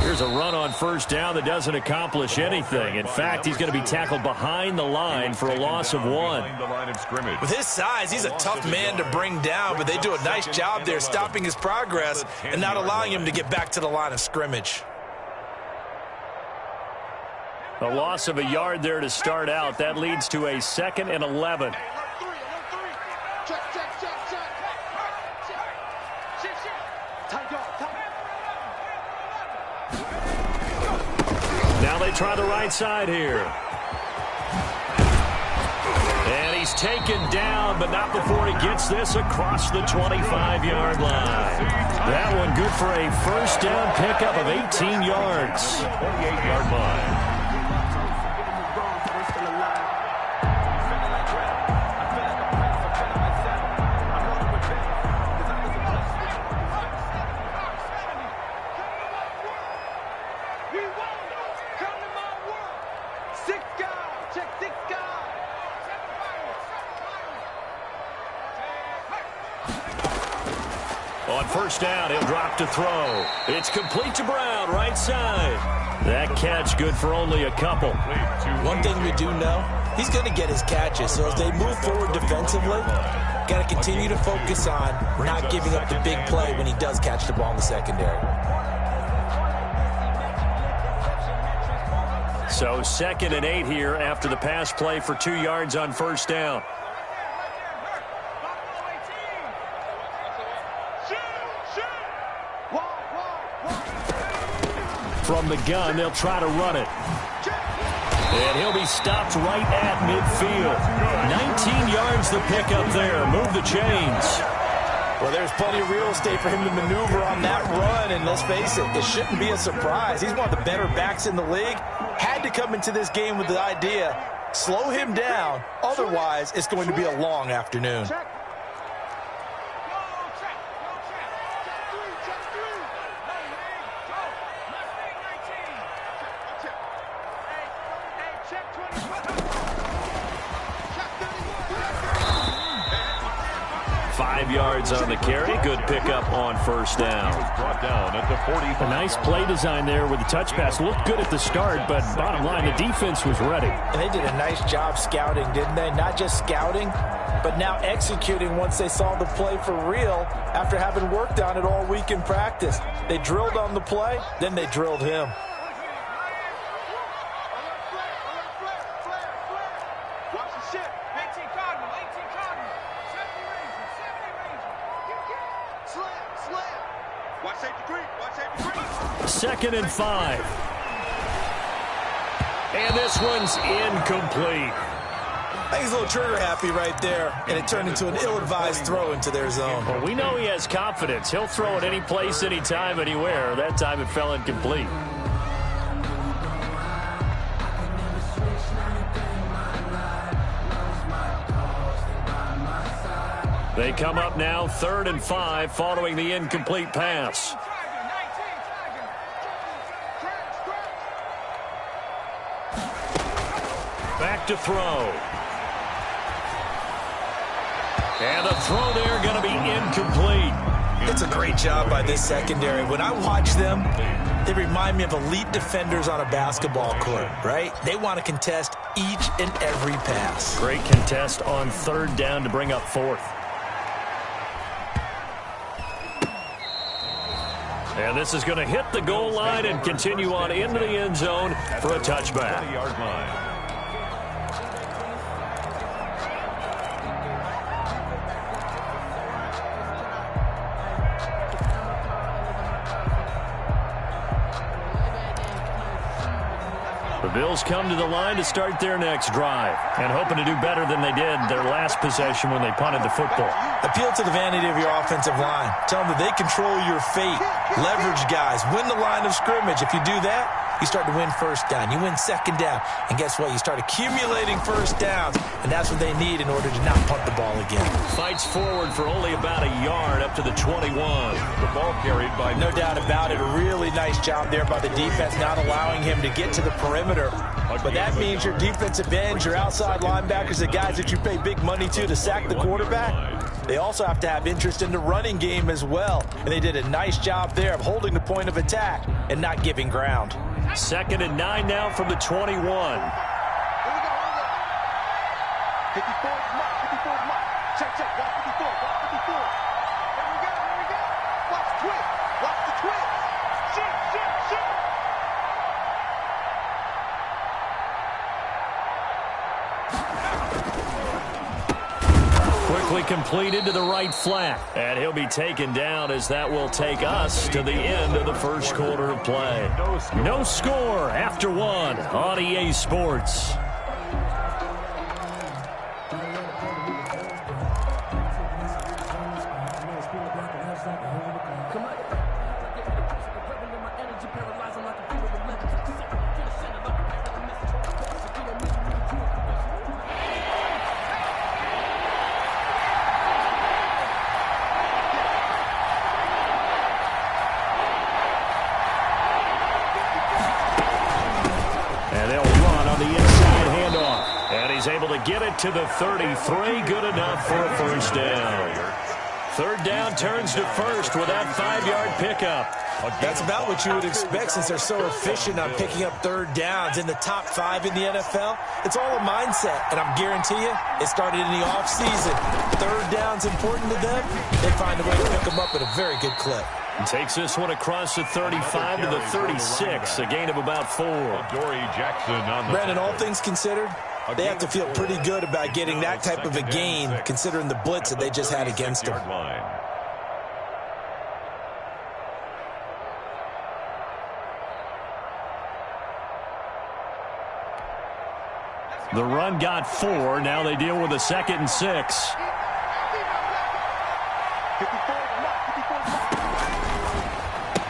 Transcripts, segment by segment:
Here's a run on first down that doesn't accomplish anything. In fact, he's going to be tackled behind the line for a loss of 1. With his size, he's a tough man to bring down, but they do a nice job there stopping his progress and not allowing him to get back to the line of scrimmage. A loss of a yard there to start out. That leads to a 2nd and 11. Now they try the right side here. And he's taken down, but not before he gets this across the 25-yard line. That one good for a first down pickup of 18 yards. 28-yard line. On first down, he'll drop to throw. It's complete to Brown, right side. That catch good for only a couple. One thing we do know, he's going to get his catches. So as they move forward defensively, got to continue to focus on not giving up the big play when he does catch the ball in the secondary. So 2nd and 8 here after the pass play for 2 yards on first down. From the gun, they'll try to run it. And he'll be stopped right at midfield. 19 yards the pickup there. Move the chains. Well, there's plenty of real estate for him to maneuver on that run. And let's face it, it shouldn't be a surprise. He's one of the better backs in the league. Had to come into this game with the idea, slow him down. Otherwise, it's going to be a long afternoon. Yards on the carry. Good pickup on first down. A nice play design there with the touch pass. Looked good at the start, but bottom line, the defense was ready. And they did a nice job scouting, didn't they? Not just scouting, but now executing once they saw the play for real after having worked on it all week in practice. They drilled on the play, then they drilled him. Second and 5. And this one's incomplete. I think he's a little trigger happy right there, and it turned into an ill-advised throw into their zone. Well, we know he has confidence. He'll throw it any place, anytime, anywhere. That time it fell incomplete. They come up now 3rd and 5 following the incomplete pass. Back to throw. And the throw there going to be incomplete. It's a great job by this secondary. When I watch them, they remind me of elite defenders on a basketball court, right? They want to contest each and every pass. Great contest on 3rd down to bring up 4th. And this is going to hit the goal line and continue on into the end zone for a touchback. The Bills come to the line to start their next drive and hoping to do better than they did their last possession when they punted the football. Appeal to the vanity of your offensive line. Tell them that they control your fate. Leverage guys. Win the line of scrimmage. If you do that, you start to win first down. You win second down. And guess what? You start accumulating first downs. And that's what they need in order to not punt the ball again. Fights forward for only about a yard up to the 21. The ball carried by... No doubt about it. A really nice job there by the defense, not allowing him to get to the perimeter. But that means your defensive ends, your outside linebackers, the guys that you pay big money to sack the quarterback, they also have to have interest in the running game as well. And they did a nice job there of holding the point of attack and not giving ground. 2nd and 9 now from the 21. 54 mark. Check. Watch 54. Here we go. Watch the twist. Shoot. Quickly completed to the right flat. And he'll be taken down as that will take us to the end of the first quarter of play. No score after 1 on EA Sports. Get it to the 33, good enough for a first down. 3rd down turns to first with that 5-yard pickup. That's about what you would expect since they're so efficient on picking up 3rd downs in the top 5 in the NFL. It's all a mindset, and I'm guarantee you it started in the offseason. 3rd down's important to them. They find a way to pick them up at a very good clip. And takes this one across the 35 to the 36, a gain of about 4. Brandon, all things considered, they have to feel pretty good about getting that type of a gain, considering the blitz that they just had against them. The run got 4. Now they deal with a 2nd and 6.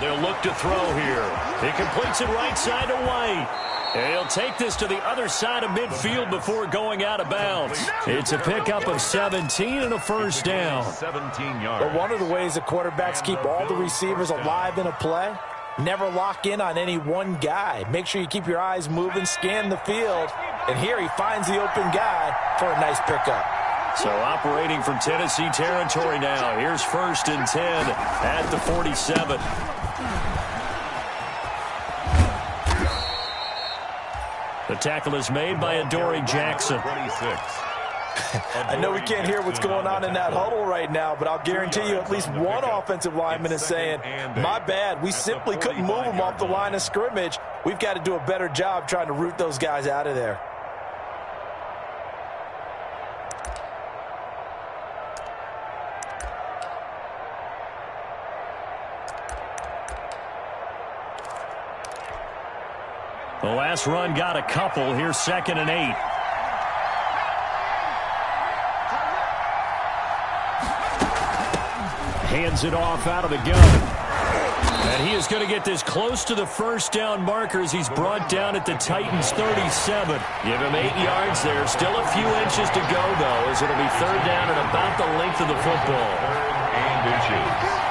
They'll look to throw here. He completes it right side to White. He'll take this to the other side of midfield before going out of bounds. It's a pickup of 17 and a first down. 17 yards. But one of the ways the quarterbacks keep all the receivers alive in a play, never lock in on any one guy. Make sure you keep your eyes moving, scan the field. And here he finds the open guy for a nice pickup. So operating from Tennessee territory now. Here's 1st and 10 at the 47. The tackle is made by Adoree Jackson. I know we can't hear what's going on in that huddle right now, but I'll guarantee you at least one offensive lineman is saying, my bad, we simply couldn't move them off the line of scrimmage. We've got to do a better job trying to root those guys out of there. The last run got a couple. Here's 2nd and 8. Hands it off out of the gun. And he is going to get this close to the first down markers. He's brought down at the Titans' 37. Give him 8 yards there. Still a few inches to go, though, as it'll be 3rd down and about the length of the football. 3rd and inches.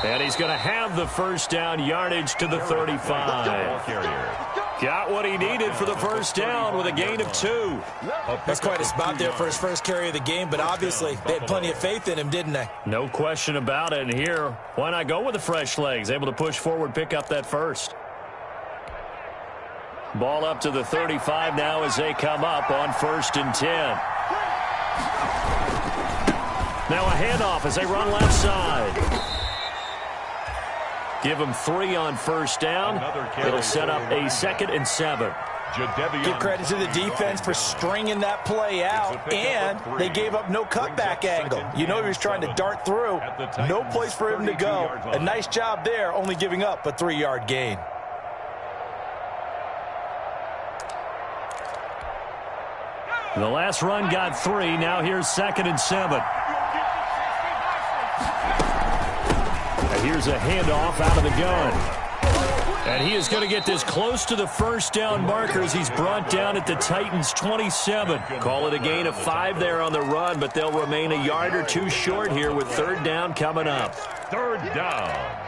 And he's going to have the first down, yardage to the 35. Got what he needed for the first down with a gain of 2. That's quite a spot there for his first carry of the game, but obviously they had plenty of faith in him, didn't they? No question about it. And here, why not go with the fresh legs? Able to push forward, pick up that first. Ball up to the 35 now as they come up on 1st and 10. Now a handoff as they run left side. Give them 3 on first down. It'll set up a 2nd and 7. Give credit to the defense for stringing that play out, and they gave up no cutback angle. You know he was trying to dart through. No place for him to go. A nice job there, only giving up a 3-yard gain. The last run got 3. Now here's 2nd and 7. And here's a handoff out of the gun. And he is going to get this close to the first down markers. He's brought down at the Titans' 27. Call it a gain of 5 there on the run, but they'll remain a yard or 2 short here with 3rd down coming up. 3rd down.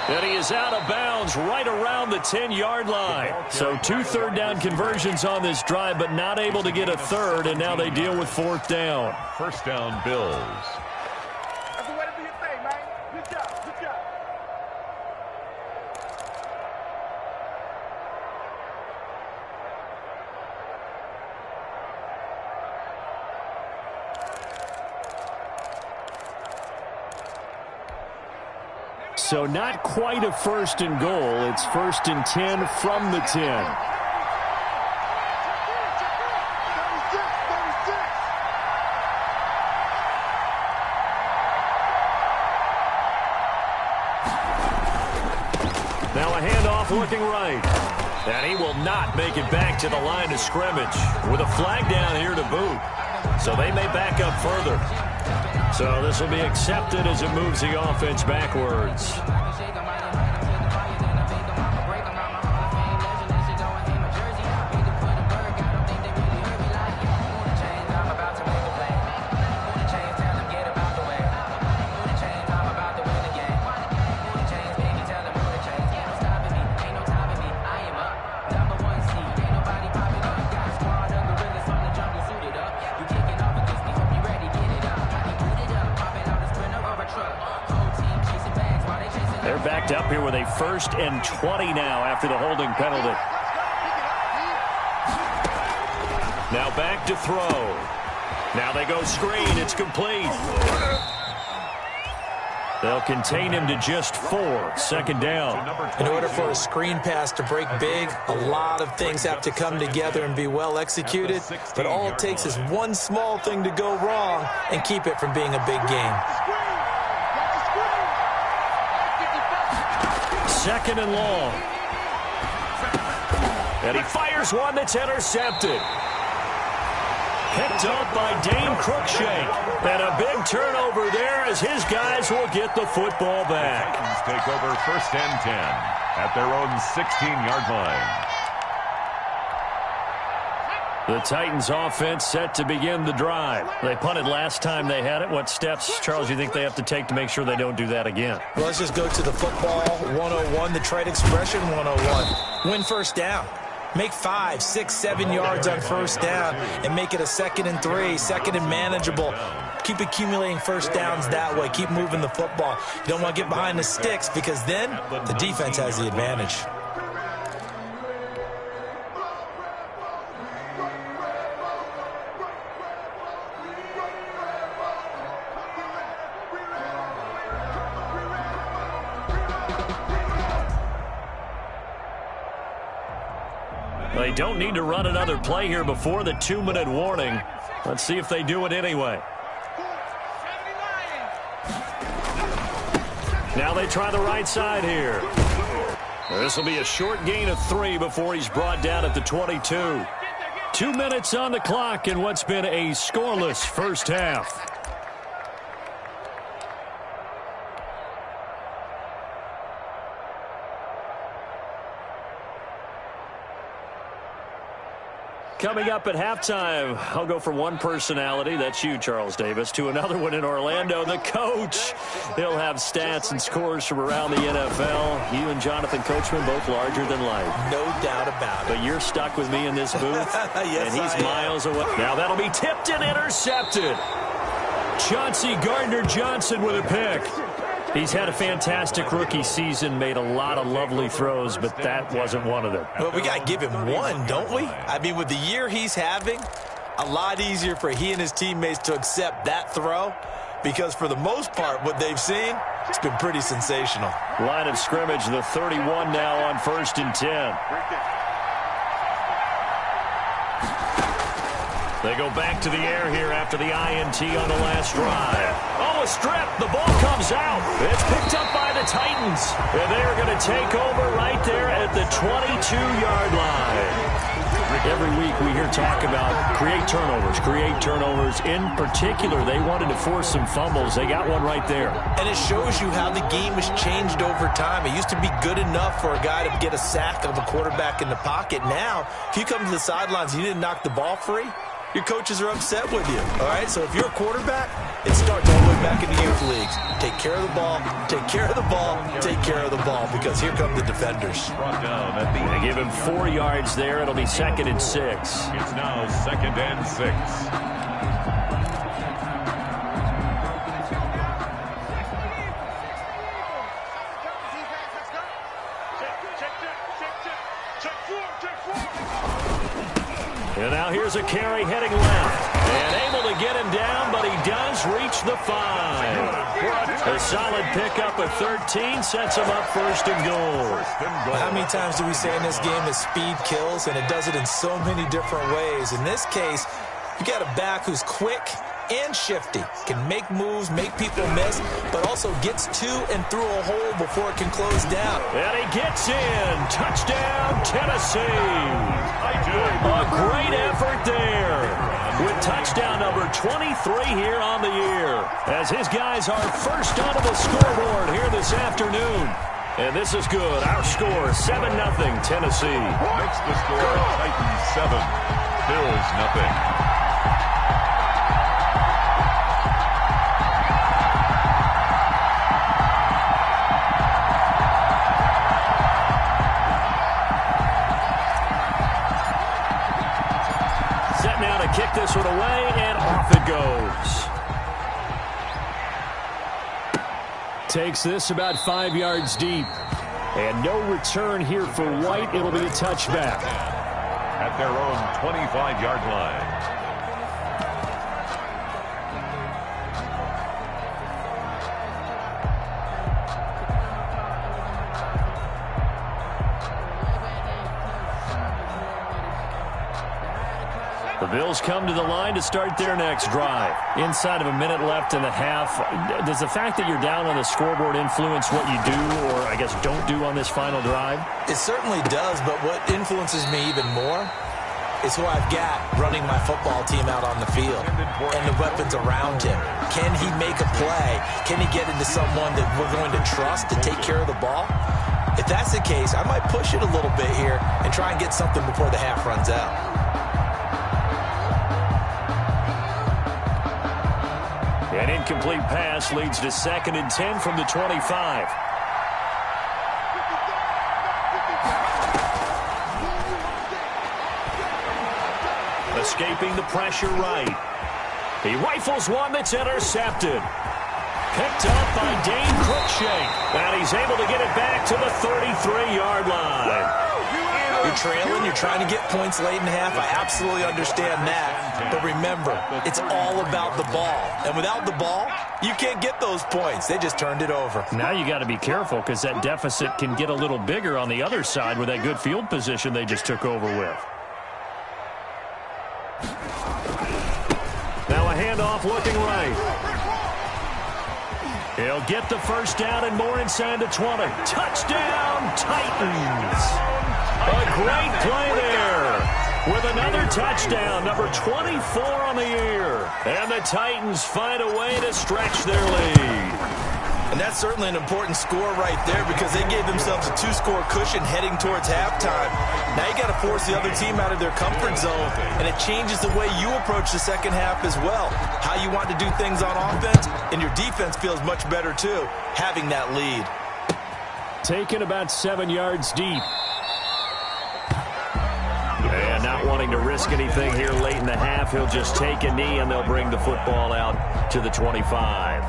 And he is out of bounds right around the 10-yard line. So 2 third-down conversions on this drive, but not able to get a third, and now they deal with 4th down. 1st down, Bills. That's the way to do your thing, man. Good job, good job. So not quite a 1st and goal. It's 1st and 10 from the 10. Now a handoff looking right. And he will not make it back to the line of scrimmage with a flag down here to boot. So they may back up further. So this will be accepted as it moves the offense backwards. They're backed up here with a 1st and 20 now after the holding penalty. Now back to throw. Now they go screen. It's complete. They'll contain him to just 4. 2nd down. In order for a screen pass to break big, a lot of things have to come together and be well executed. But all it takes is one small thing to go wrong and keep it from being a big game. 2nd and long. And he fires one that's intercepted. Picked up by Dane Cruikshank. And a big turnover there as his guys will get the football back. The Titans take over 1st and 10 at their own 16-yard line. The Titans offense set to begin the drive. They punted last time they had it. What steps, Charles, you think they have to take to make sure they don't do that again? Well, let's just go to the football 101, the trade expression 101. Win 1st down. Make 5, 6, 7 yards on 1st down and make it a 2nd and 3, 2nd and manageable. Keep accumulating 1st downs that way. Keep moving the football. You don't want to get behind the sticks because then the defense has the advantage. They don't need to run another play here before the 2-minute warning. Let's see if they do it anyway. Now they try the right side here. This will be a short gain of 3 before he's brought down at the 22. 2 minutes on the clock in what's been a scoreless first half. Coming up at halftime, I'll go from one personality, that's you, Charles Davis, to another one in Orlando, the coach. He'll have stats and scores from around the NFL. You and Jonathan Coachman, both larger than life. No doubt about it. But you're stuck with me in this booth, Yes, and he's miles away. Now that'll be tipped and intercepted. Chauncey Gardner-Johnson with a pick. He's had a fantastic rookie season, made a lot of lovely throws, but that wasn't one of them. Well, we got to give him one, don't we? I mean, with the year he's having, a lot easier for he and his teammates to accept that throw because for the most part, what they've seen, it's been pretty sensational. Line of scrimmage, the 31 now on 1st and 10. They go back to the air here after the INT on the last drive. Oh, a strip. The ball comes out. It's picked up by the Titans. And they are going to take over right there at the 22-yard line. Every week we hear talk about create turnovers. In particular, they wanted to force some fumbles. They got one right there. And it shows you how the game has changed over time. It used to be good enough for a guy to get a sack of a quarterback in the pocket. Now, if you come to the sidelines and you didn't knock the ball free, your coaches are upset with you, all right? So if you're a quarterback, it starts all the way back in the youth leagues. Take care of the ball, take care of the ball, take care of the ball, because here come the defenders. They give him 4 yards there. It'll be 2nd and 6. It's now 2nd and 6. And now here's a carry heading left. And able to get him down, but he does reach the 5. A solid pickup of 13 sets him up 1st and goal. How many times do we say in this game that speed kills, and it does it in so many different ways? In this case, you got a back who's quick and shifty, can make moves, make people miss, but also gets to and through a hole before it can close down. And he gets in. Touchdown, Tennessee. A great effort there with touchdown number 23 here on the year, as his guys are first onto the scoreboard here this afternoon. And this is good. Our score, 7-0, Tennessee. Makes the score Titans 7, Bills 0. Kick this one away, and off it goes. Takes this about 5 yards deep. And no return here for White. It'll be a touchback. At their own 25-yard line. The Bills come to the line to start their next drive. Inside of a minute left in the half, does the fact that you're down on the scoreboard influence what you do, or I guess don't do on this final drive? It certainly does, but what influences me even more is who I've got running my football team out on the field and the weapons around him. Can he make a play? Can he get into someone that we're going to trust to take care of the ball? If that's the case, I might push it a little bit here and try and get something before the half runs out. An incomplete pass leads to 2nd and 10 from the 25. Escaping the pressure right. He rifles one that's intercepted. Picked up by Dane Cruikshank. And he's able to get it back to the 33-yard line. You're trailing, you're trying to get points late in the half. I absolutely understand that. But remember, it's all about the ball. And without the ball, you can't get those points. They just turned it over. Now you got to be careful, because that deficit can get a little bigger on the other side with that good field position they just took over with. Now a handoff looking right. He'll get the first down and more inside the 20. Touchdown, Titans. A great play there with another touchdown, number 24 on the year. And the Titans find a way to stretch their lead. And that's certainly an important score right there, because they gave themselves a 2-score cushion heading towards halftime. Now you got to force the other team out of their comfort zone, and it changes the way you approach the second half as well. How you want to do things on offense, and your defense feels much better too, having that lead. Taken about 7 yards deep. And not wanting to risk anything here late in the half, he'll just take a knee, and they'll bring the football out to the 25.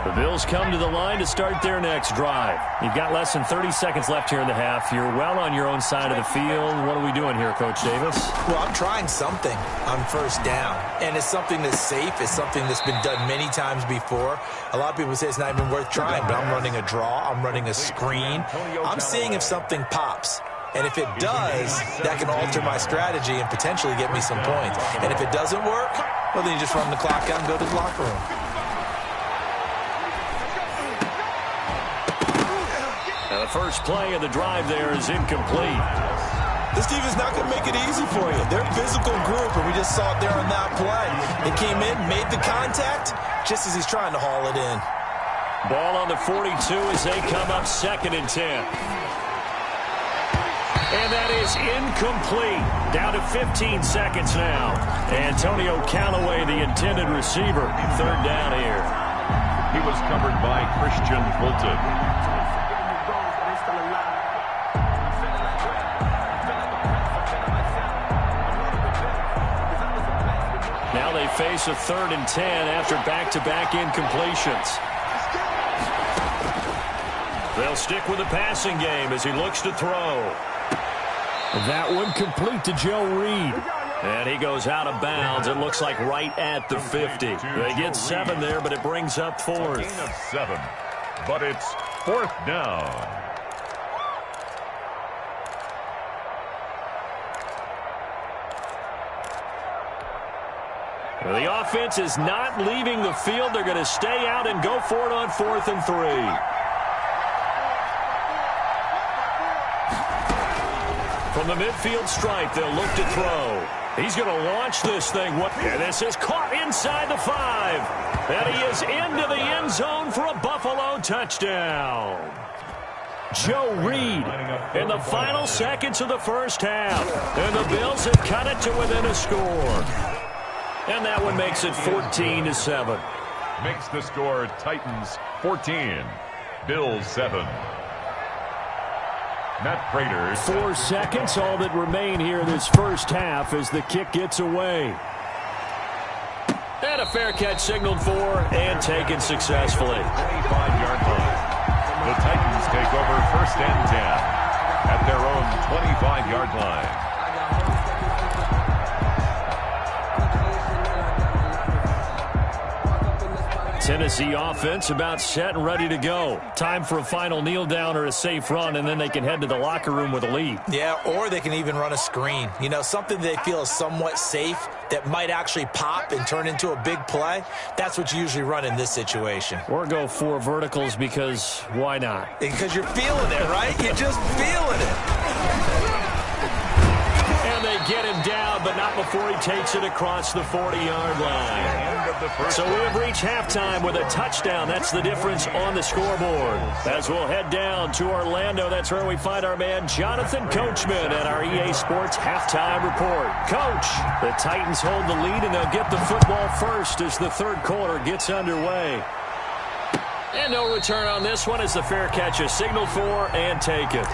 The Bills come to the line to start their next drive. You've got less than 30 seconds left here in the half. You're well on your own side of the field. What are we doing here, Coach Davis? Well, I'm trying something on first down, and it's something that's safe. It's something that's been done many times before. A lot of people say it's not even worth trying, but I'm running a draw. I'm running a screen. I'm seeing if something pops. And if it does, that can alter my strategy and potentially get me some points. And if it doesn't work, well, then you just run the clock out and go to the locker room. Now the first play of the drive there is incomplete. This defense is not going to make it easy for you. They're a physical group, and we just saw it there on that play. They came in, made the contact, just as he's trying to haul it in. Ball on the 42 as they come up 2nd and 10. And that is incomplete. Down to 15 seconds now. Antonio Callaway, the intended receiver. 3rd down here. He was covered by Christian Fulton. Now they face a 3rd and 10 after back-to-back incompletions. They'll stick with the passing game as he looks to throw. That one complete to Joe Reed. And he goes out of bounds. It looks like right at the 50. They get 7 there, but it brings up 4th. Gain of 7, but it's 4th down. The offense is not leaving the field. They're going to stay out and go for it on 4th and 3. From the midfield stripe, they'll look to throw. He's going to launch this thing. And this is caught inside the 5. And he is into the end zone for a Buffalo touchdown. Joe Reed in the final seconds of the first half. And the Bills have cut it to within a score. And that one makes it 14-7. Makes the score Titans 14, Bills 7. Matt Prater. 4 seconds, all that remain here this first half as the kick gets away. And a fair catch signaled for and taken successfully. 25-yard line. The Titans take over 1st and 10 at their own 25-yard line. Tennessee offense about set and ready to go. Time for a final kneel down or a safe run, and then they can head to the locker room with a lead. Yeah, or they can even run a screen. You know, something they feel is somewhat safe that might actually pop and turn into a big play. That's what you usually run in this situation. Or go 4 verticals because why not? Because you're feeling it, right? You're just feeling it. And they get him down, but not before he takes it across the 40-yard line. So we have reached halftime with a touchdown. That's the difference on the scoreboard. As we'll head down to Orlando, that's where we find our man Jonathan Coachman at our EA Sports Halftime Report. Coach, the Titans hold the lead, and they'll get the football first as the 3rd quarter gets underway. And no return on this one as the fair catch is signaled for and taken.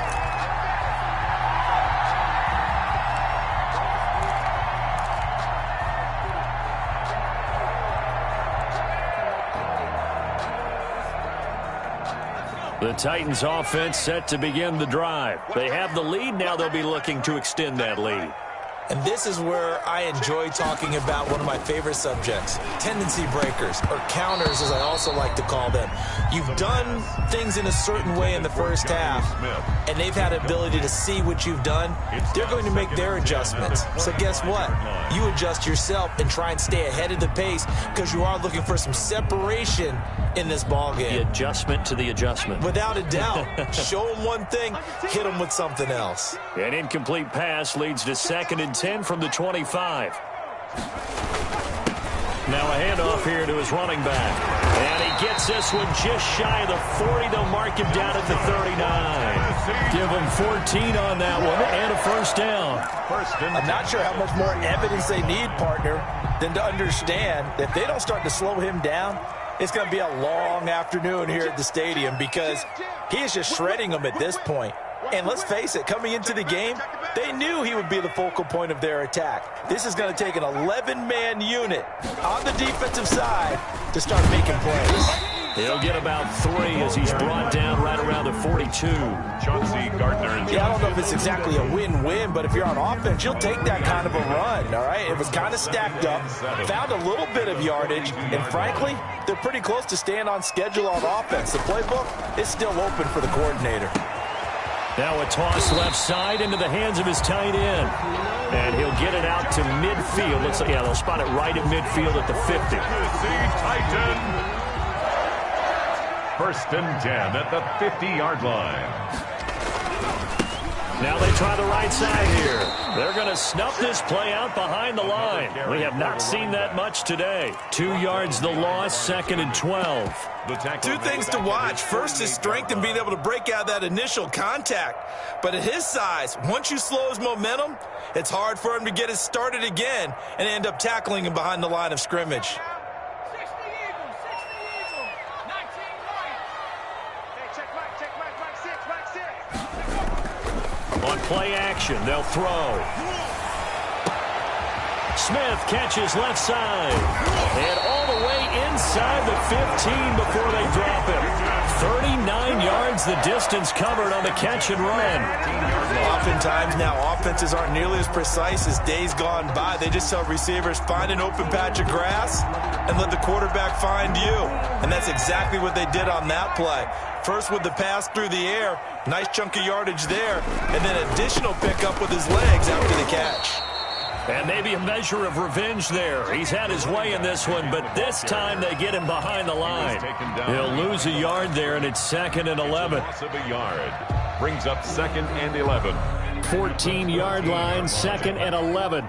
The Titans offense set to begin the drive. They have the lead. Now they'll be looking to extend that lead. And this is where I enjoy talking about one of my favorite subjects, tendency breakers, or counters as I also like to call them. You've done things in a certain way in the first half, and they've had an ability to see what you've done. They're going to make their adjustments. So guess what? You adjust yourself and try and stay ahead of the pace because you are looking for some separation in this ball game. The adjustment to the adjustment. Without a doubt. Show them one thing, hit them with something else. An incomplete pass leads to 2nd and 10 from the 25. Now a handoff here to his running back. And he gets this one just shy of the 40. They'll mark him down at the 39. Give him 14 on that one and a first down. I'm not sure how much more evidence they need, partner, than to understand that if they don't start to slow him down, it's going to be a long afternoon here at the stadium because he is just shredding them at this point. And let's face it, coming into the game, they knew he would be the focal point of their attack. This is going to take an 11-man unit on the defensive side to start making plays. He'll get about 3 as he's brought down right around the 42. Chauncey Gardner. Yeah, I don't know if it's exactly a win-win, but if you're on offense, you'll take that kind of a run, all right? It was kind of stacked up, found a little bit of yardage, and frankly, they're pretty close to staying on schedule on offense. The playbook is still open for the coordinator. Now a toss left side into the hands of his tight end. And he'll get it out to midfield. Looks like, yeah, they'll spot it right at midfield at the 50. Titan. 1st and 10 at the 50-yard line. Now they try the right side here. They're going to snuff this play out behind the line. We have not seen that much today. 2 yards the loss, 2nd and 12. 2 things to watch. First, his strength in being able to break out that initial contact. But at his size, once you slow his momentum, it's hard for him to get it started again and end up tackling him behind the line of scrimmage. On play action, they'll throw. Smith catches left side. And all the way inside the 15 before they drop him. 39 yards the distance covered on the catch and run. Oftentimes now, offenses aren't nearly as precise as days gone by. They just tell receivers, find an open patch of grass and let the quarterback find you. And that's exactly what they did on that play. First with the pass through the air, nice chunk of yardage there, and then additional pickup with his legs after the catch. And maybe a measure of revenge there. He's had his way in this one, but this time they get him behind the line. He'll lose a yard there, and it's 2nd and 11. Loss of a yard. Brings up 2nd and 11. 14-yard line, 2nd and 11.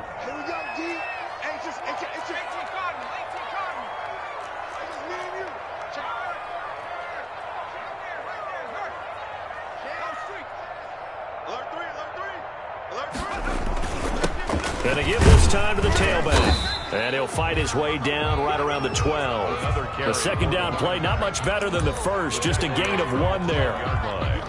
And they give this time to the tailback. And he'll fight his way down right around the 12. The 2nd down play, not much better than the first. Just a gain of 1 there.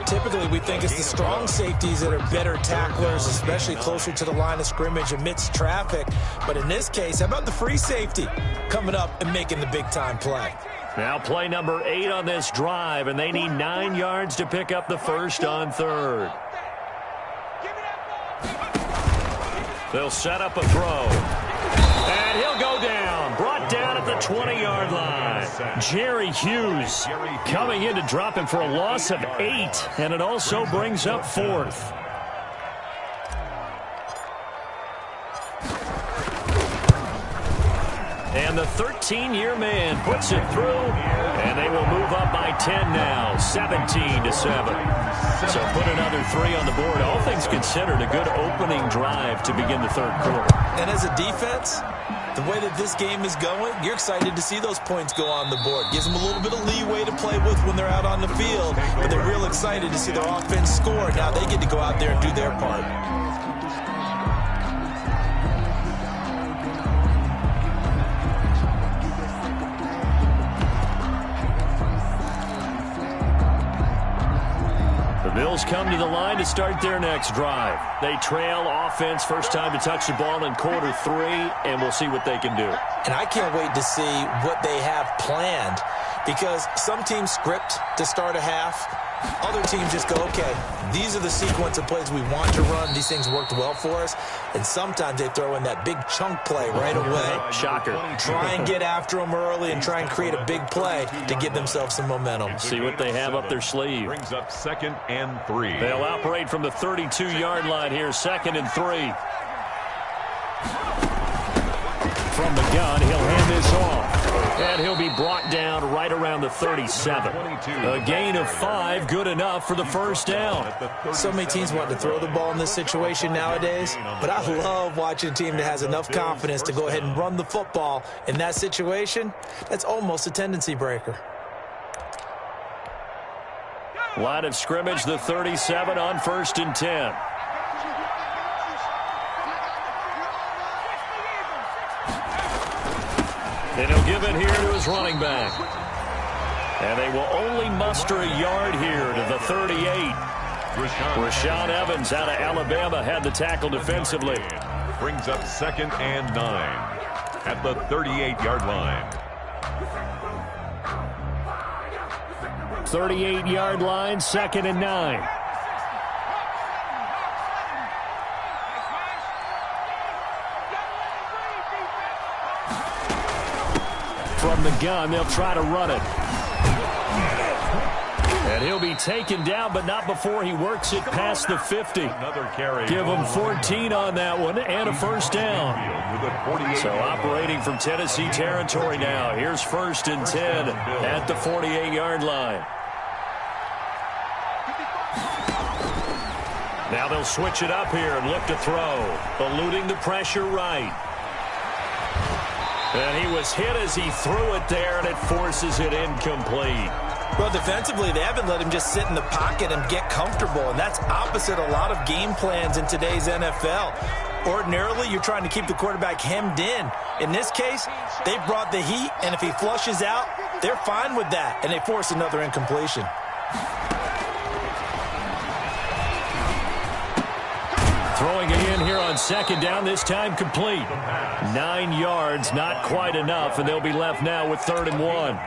Typically, we think it's the strong safeties that are better tacklers, especially closer to the line of scrimmage amidst traffic. But in this case, how about the free safety coming up and making the big-time play? Now play number 8 on this drive, and they need 9 yards to pick up the first on 3rd. They'll set up a throw. And he'll go down. Brought down at the 20-yard line. Jerry Hughes coming in to drop him for a loss of 8. And it also brings up 4th. And the 13-year man puts it through, and they will move up by 10 now, 17-7. So put another 3 on the board. All things considered, a good opening drive to begin the 3rd quarter. And as a defense, the way that this game is going, you're excited to see those points go on the board. Gives them a little bit of leeway to play with when they're out on the field, but they're real excited to see their offense score. Now they get to go out there and do their part. Bills come to the line to start their next drive. They trail offense, first time to touch the ball in quarter 3, and we'll see what they can do. And I can't wait to see what they have planned, because some teams script to start a half. Other teams just go, okay, these are the sequence of plays we want to run. These things worked well for us. And sometimes they throw in that big chunk play right away. Shocker. Try and get after them early and try and create a big play to give themselves some momentum. See what they have up their sleeve. Brings up 2nd and 3. They'll operate from the 32-yard line here, 2nd and 3. From the gun, he'll hand this off. And he'll be brought down right around the 37. A gain of 5, good enough for the first down. So many teams want to throw the ball in this situation nowadays, but I love watching a team that has enough confidence to go ahead and run the football. In that situation, that's almost a tendency breaker. Line of scrimmage, the 37 on 1st and 10. And he'll give it here to his running back. And they will only muster a yard here to the 38. Rashaan Evans out of Alabama had the tackle defensively. Brings up 2nd and 9 at the 38-yard line. 38-yard line, 2nd and 9. From the gun, they'll try to run it. And he'll be taken down, but not before he works it past the 50. Another carry. Give him 14 on that one and a first down. So operating from Tennessee territory now. Here's 1st and 10 at the 48-yard line. Now they'll switch it up here and look to throw. Eluding the pressure right. And he was hit as he threw it there, and it forces it incomplete. Well, defensively, they haven't let him just sit in the pocket and get comfortable, and that's opposite a lot of game plans in today's NFL. Ordinarily, you're trying to keep the quarterback hemmed in. In this case, they brought the heat, and if he flushes out, they're fine with that, and they force another incompletion. Throwing it in here on 2nd down, this time complete. 9 yards, not quite enough, and they'll be left now with 3rd and 1.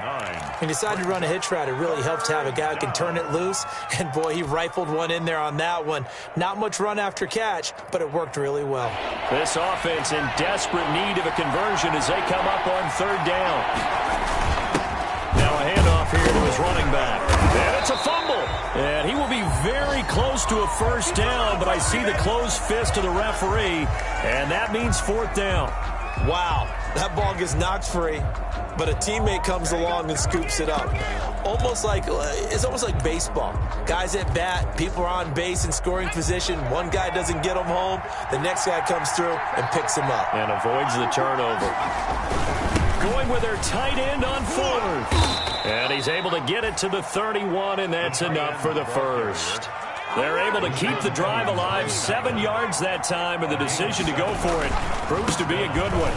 He decided to run a hitch route. It really helps to have a guy who can turn it loose, and boy, he rifled one in there on that one. Not much run after catch, but it worked really well. This offense in desperate need of a conversion as they come up on 3rd down. Now a handoff here to his running back. And it's a fumble. And he will be very close to a first down, but I see the closed fist of the referee, and that means 4th down. Wow, that ball gets knocked free, but a teammate comes along and scoops it up. It's almost like baseball. Guys at bat, people are on base in scoring position. One guy doesn't get them home. The next guy comes through and picks him up. And avoids the turnover. Going with their tight end on 4th. And he's able to get it to the 31, and that's enough for the first. They're able to keep the drive alive, 7 yards that time, and the decision to go for it proves to be a good one.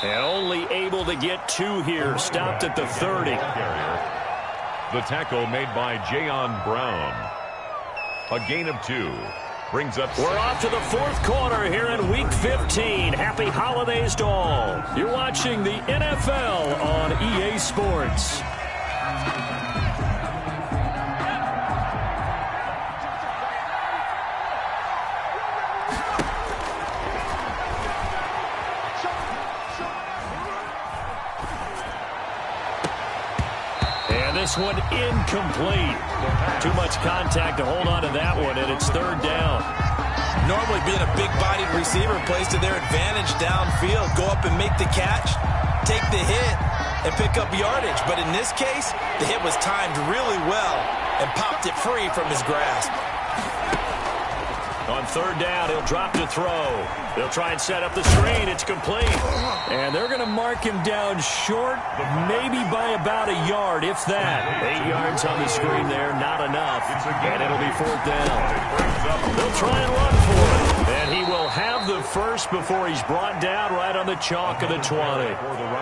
And only able to get 2 here, stopped at the 30. The tackle made by Jayon Brown. A gain of 2. Brings up. We're off to the 4th quarter here in Week 15. Happy holidays to all. You're watching the NFL on EA Sports. And this one incomplete. Too much contact to hold on to that one, and it's 3rd down. Normally being a big-bodied receiver plays to their advantage downfield. Go up and make the catch, take the hit, and pick up yardage. But in this case, the hit was timed really well and popped it free from his grasp. On 3rd down, he'll drop to throw. They'll try and set up the screen. It's complete. And they're going to mark him down short, maybe by about a yard, if that. 8 yards on the screen there, not enough. And it'll be 4th down. They'll try and run for it. And he will have the first before he's brought down right on the chalk of the 20.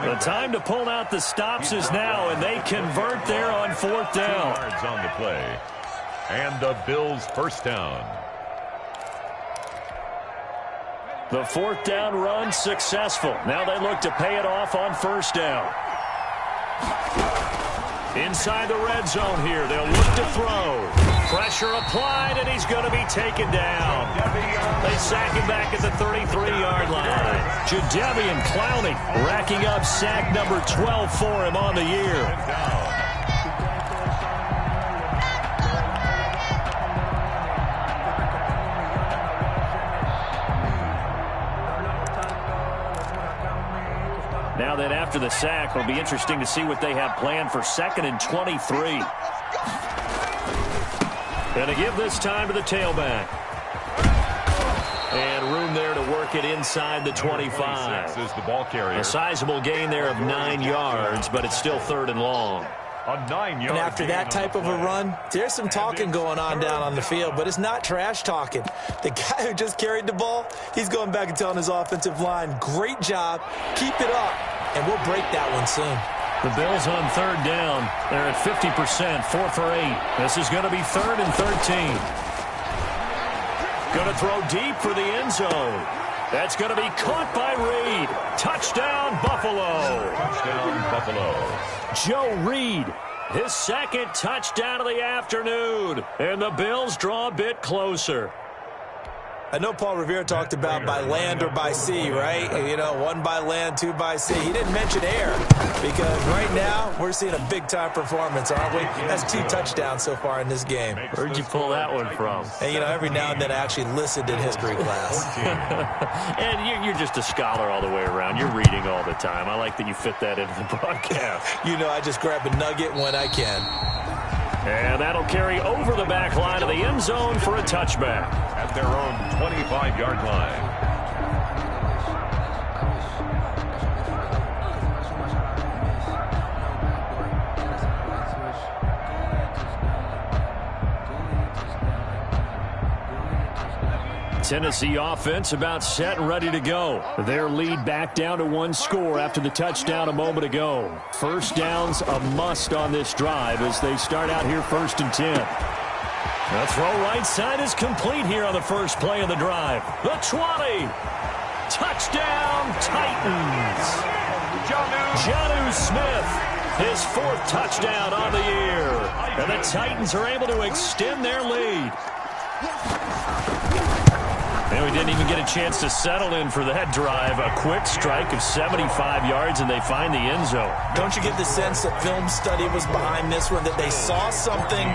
The time to pull out the stops is now, and they convert there on 4th down. 2 yards on the play. And the Bills' first down. The 4th down run successful. Now they look to pay it off on 1st down. Inside the red zone here, they'll look to throw. Pressure applied, and he's going to be taken down. They sack him back at the 33-yard line. Jadeveon Clowney racking up sack number 12 for him on the year. Now that after the sack, it'll be interesting to see what they have planned for 2nd and 23. Going to give this time to the tailback. And room there to work it inside the 25. Is the ball carrier. A sizable gain there of 9 yards, but it's still 3rd and long. A 9-yard. And after that type of a run, there's some talking going on down on the field, but it's not trash talking. The guy who just carried the ball, he's going back and telling his offensive line, great job, keep it up, and we'll break that one soon. The Bills on 3rd down. They're at 50%, 4 for 8. This is going to be 3rd and 13. Going to throw deep for the end zone. That's going to be caught by Reed. Touchdown, Buffalo. Touchdown, Buffalo. Joe Reed, his 2nd touchdown of the afternoon. And the Bills draw a bit closer. I know Paul Revere talked about by land or by sea, right? You know, 1 by land, 2 by sea. He didn't mention air because right now we're seeing a big-time performance, aren't we? That's 2 touchdowns so far in this game. Where'd you pull that one from? And, you know, every now and then I actually listened in history class. And you're just a scholar all the way around. You're reading all the time. I like that you fit that into the broadcast. You know, I just grab a nugget when I can. And that'll carry over the back line of the end zone for a touchback. At their own 25-yard line. Tennessee offense about set and ready to go. Their lead back down to 1 score after the touchdown a moment ago. First down's a must on this drive as they start out here 1st and 10. The throw right side is complete here on the first play of the drive. The 20. Touchdown, Titans. Jonnu Smith, his 4th touchdown on the year. And the Titans are able to extend their lead. And we didn't even get a chance to settle in for that drive. A quick strike of 75 yards, and they find the end zone. Don't you get the sense that film study was behind this one, that they saw something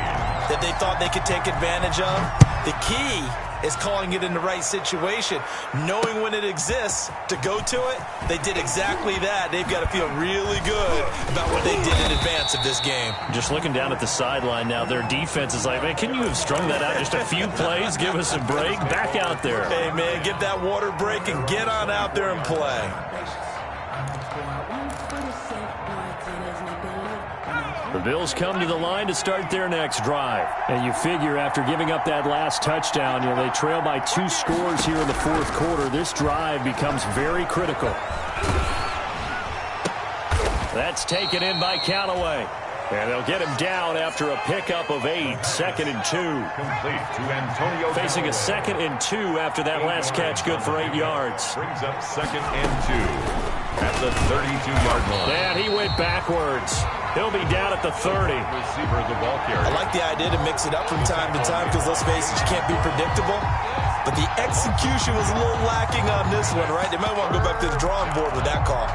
that they thought they could take advantage of? The key is calling it in the right situation, knowing when it exists to go to it. They did exactly that. They've got to feel really good about what they did in advance of this game. Just looking down at the sideline now, their defense is like, man, can you have strung that out just a few plays? Give us a break. Back out there. Hey, man, get that water break and get on out there and play. The Bills come to the line to start their next drive. And you figure after giving up that last touchdown, you know, they trail by 2 scores here in the 4th quarter. This drive becomes very critical. That's taken in by Callaway. And they'll get him down after a pickup of 8, 2nd and 2. Complete to Antonio. Facing a 2nd and 2 after that last catch, good for 8 yards. Brings up 2nd and 2 at the 32-yard line. And he went backwards. He'll be down at the 30. Receiver of the ball carrier. I like the idea to mix it up from time to time because, let's face it, you can't be predictable. But the execution was a little lacking on this one, right? They might want to go back to the drawing board with that call.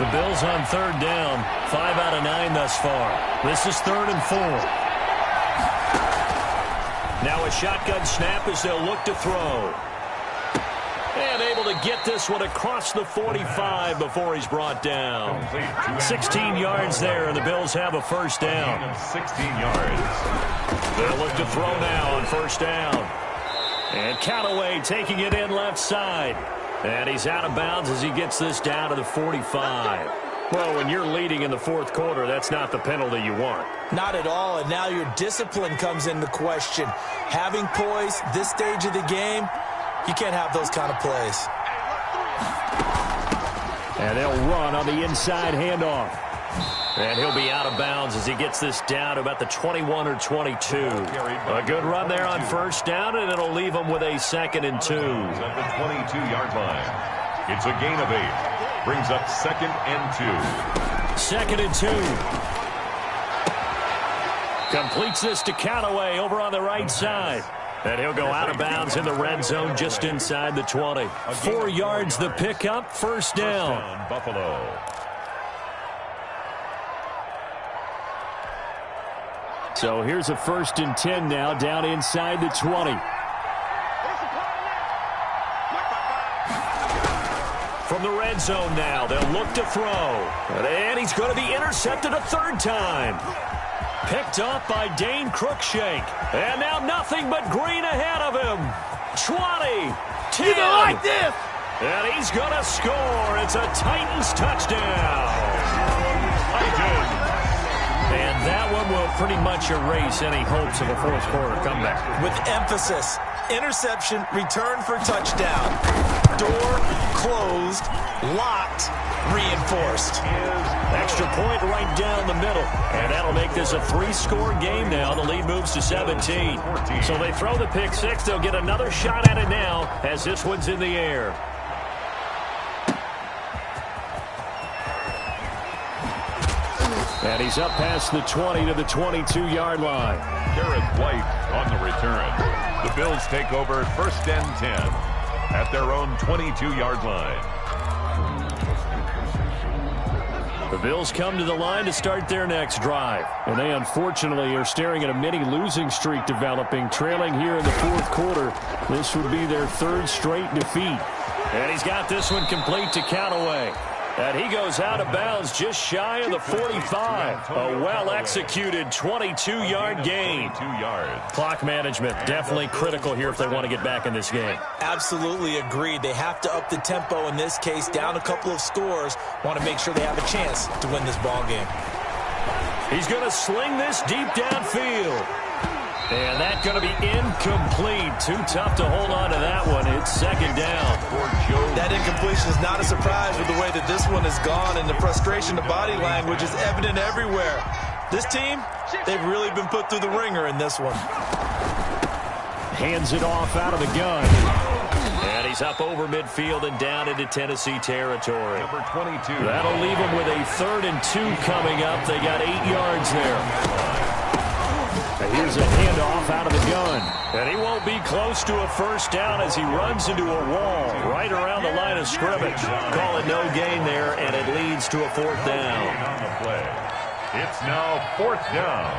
The Bills on 3rd down, 5 out of 9 thus far. This is 3rd and 4. Now a shotgun snap as they'll look to throw. And able to get this one across the 45 before he's brought down. 16 yards there, and the Bills have a 1st down. 16 yards. They'll look to throw now on 1st down. And Callaway taking it in left side. And he's out of bounds as he gets this down to the 45. Well, when you're leading in the 4th quarter, that's not the penalty you want. Not at all, and now your discipline comes into question. Having poise this stage of the game, you can't have those kind of plays. And they'll run on the inside handoff. And he'll be out of bounds as he gets this down to about the 21 or 22. A good run there on 1st down, and it'll leave him with a 2nd and 2. At the 22-yard line. It's a gain of 8. Brings up 2nd and 2. 2nd and 2. Completes this to Callaway over on the right side. And he'll go out of bounds in the red zone just inside the 20. 4 yards the pickup, 1st down. Buffalo. So here's a 1st and 10 now down inside the 20. From the red zone now, they'll look to throw. And he's going to be intercepted a 3rd time. Picked up by Dane Cruikshank. And now nothing but green ahead of him. 20, 10. You don't like this. And he's going to score. It's a Titans touchdown. Titans. And that one will pretty much erase any hopes of a 4th quarter comeback. With emphasis, interception, return for touchdown. Door closed, locked, reinforced. Extra point right down the middle. And that'll make this a 3-score game now. The lead moves to 17. So they throw the pick 6. They'll get another shot at it now as this one's in the air. And he's up past the 20 to the 22-yard line. Garrett White on the return. The Bills take over 1st and 10 at their own 22-yard line. The Bills come to the line to start their next drive. And they unfortunately are staring at a mini losing streak developing, trailing here in the 4th quarter. This would be their 3rd straight defeat. And he's got this one complete to Callaway. And he goes out of bounds just shy of the 45. A well-executed 22-yard gain. 22 yards. Clock management definitely critical here if they want to get back in this game. Absolutely agreed. They have to up the tempo in this case, down a couple of scores. Want to make sure they have a chance to win this ball game. He's going to sling this deep downfield. And that's going to be incomplete. Too tough to hold on to that one. It's 2nd down. That incompletion is not a surprise with the way that this one has gone, and the frustration, the body language is evident everywhere. This team, they've really been put through the ringer in this one. Hands it off out of the gun. And he's up over midfield and down into Tennessee territory. Number 22. That'll leave them with a 3rd and 2 coming up. They got 8 yards there. And here's a handoff out of the gun. And he won't be close to a 1st down as he runs into a wall right around the line of scrimmage. Call it no gain there, and it leads to a 4th down. On the play. It's now 4th down.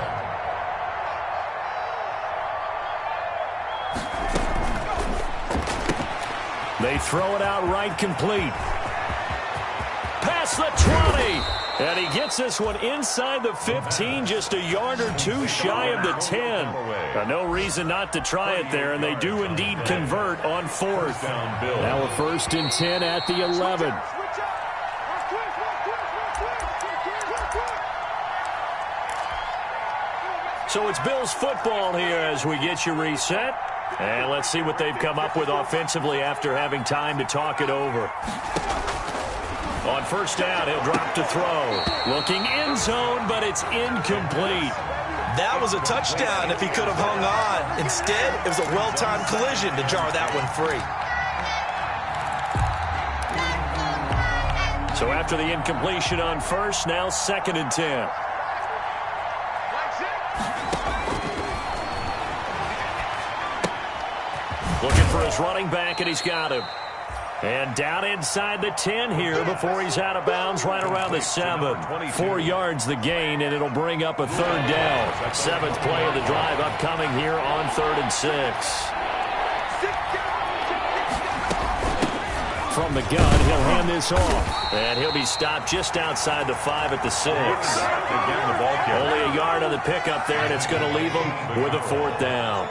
They throw it out right complete. Past the 20. And he gets this one inside the 15, just a yard or 2 shy of the 10. No reason not to try it there, and they do indeed convert on 4th. Now a 1st and 10 at the 11. So it's Bills football here as we get you reset. And let's see what they've come up with offensively after having time to talk it over. On 1st down, he'll drop to throw. Looking end zone, but it's incomplete. That was a touchdown if he could have hung on. Instead, it was a well-timed collision to jar that one free. So after the incompletion on 1st, now 2nd and 10. Looking for his running back, and he's got him. And down inside the 10 here before he's out of bounds right around the 7. 4 yards the gain, and it'll bring up a 3rd down. 7th play of the drive upcoming here on 3rd and 6. From the gun, he'll hand this off. And he'll be stopped just outside the 5 at the 6. Only a yard on the pickup there, and it's going to leave him with a 4th down.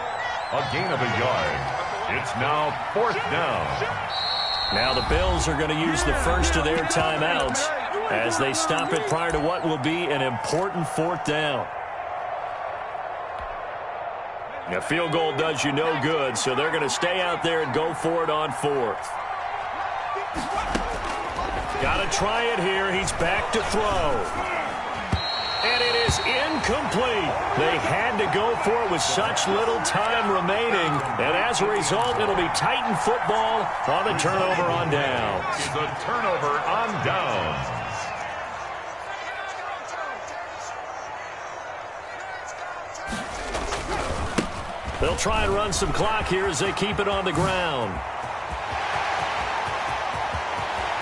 A gain of a yard. It's now 4th down. Now the Bills are going to use the first of their timeouts as they stop it prior to what will be an important 4th down. A field goal does you no good, so they're going to stay out there and go for it on 4th. Got to try it here. He's back to throw. And it is incomplete. They had to go for it with such little time remaining. And as a result, it'll be Titan football on the turnover on downs. The turnover on downs. They'll try and run some clock here as they keep it on the ground.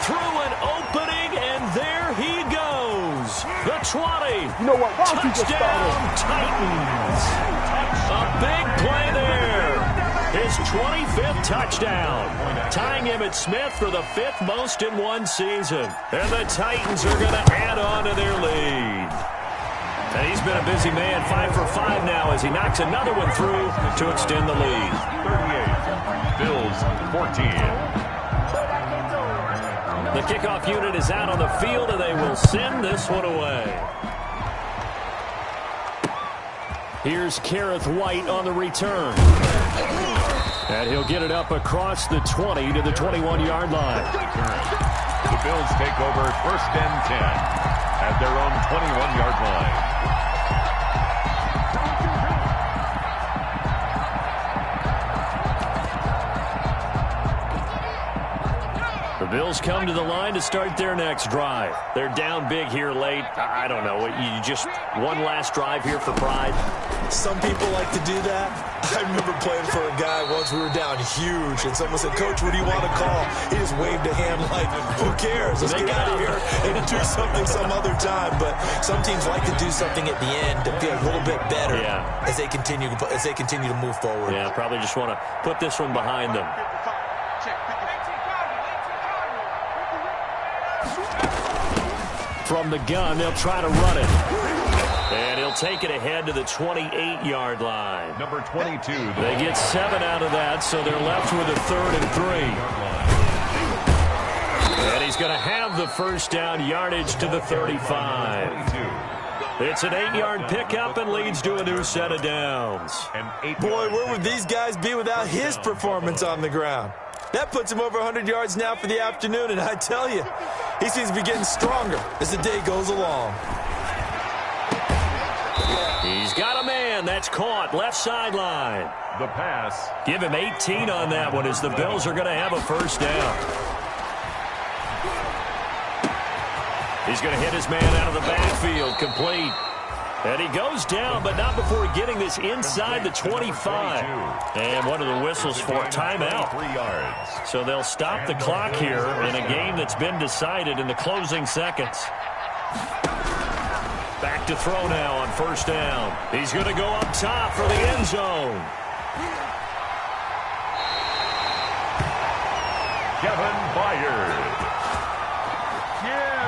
Through an opening, and there he goes. The 20. You know what? Why don't you just Touchdown, Titans. A big play there. His 25th touchdown. Tying him at Smith for the 5th most in one season. And the Titans are going to add on to their lead. And he's been a busy man, 5 for 5 now as he knocks another one through to extend the lead. 38. Bills 14. The kickoff unit is out on the field, and they will send this one away. Here's Garrett White on the return. And he'll get it up across the 20 to the 21-yard line. The Bills take over 1st and 10 at their own 21-yard line. The Bills come to the line to start their next drive. They're down big here late. I don't know. You just one last drive here for pride? Some people like to do that. I remember playing for a guy once. We were down huge, and someone said, "Coach, what do you want to call?" He just waved a hand like, "Who cares? Let's get out of here and do something some other time." But some teams like to do something at the end to feel a little bit better as they continue to move forward. Yeah, probably just want to put this one behind them. From the gun, they'll try to run it. And he'll take it ahead to the 28-yard line. Number 22. They get 7 out of that, so they're left with a 3rd and 3. And he's going to have the first down, yardage to the 35. It's an 8-yard pickup and leads to a new set of downs. Boy, where would these guys be without his performance on the ground? That puts him over 100 yards now for the afternoon, and I tell you, he seems to be getting stronger as the day goes along. He's got a man. That's caught. Left sideline. The pass. Give him 18 on that one as the Bills are going to have a first down. He's going to hit his man out of the backfield. Complete. And he goes down, but not before getting this inside the 25. And what are the whistles for? Timeout. 3 yards. So they'll stop the clock here in a game that's been decided in the closing seconds. Back to throw now on first down. He's going to go up top for the end zone. Kevin Byard.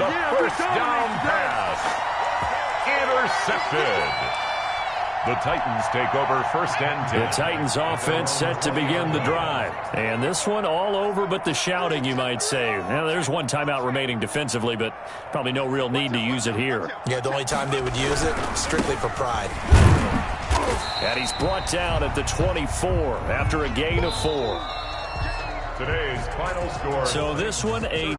The first down pass. Intercepted. The Titans take over first and 10. The Titans offense set to begin the drive. And this one all over but the shouting, you might say. Now, there's one timeout remaining defensively, but probably no real need to use it here. Yeah, the only time they would use it, strictly for pride. And he's brought down at the 24 after a gain of 4. Today's final score. So this one, a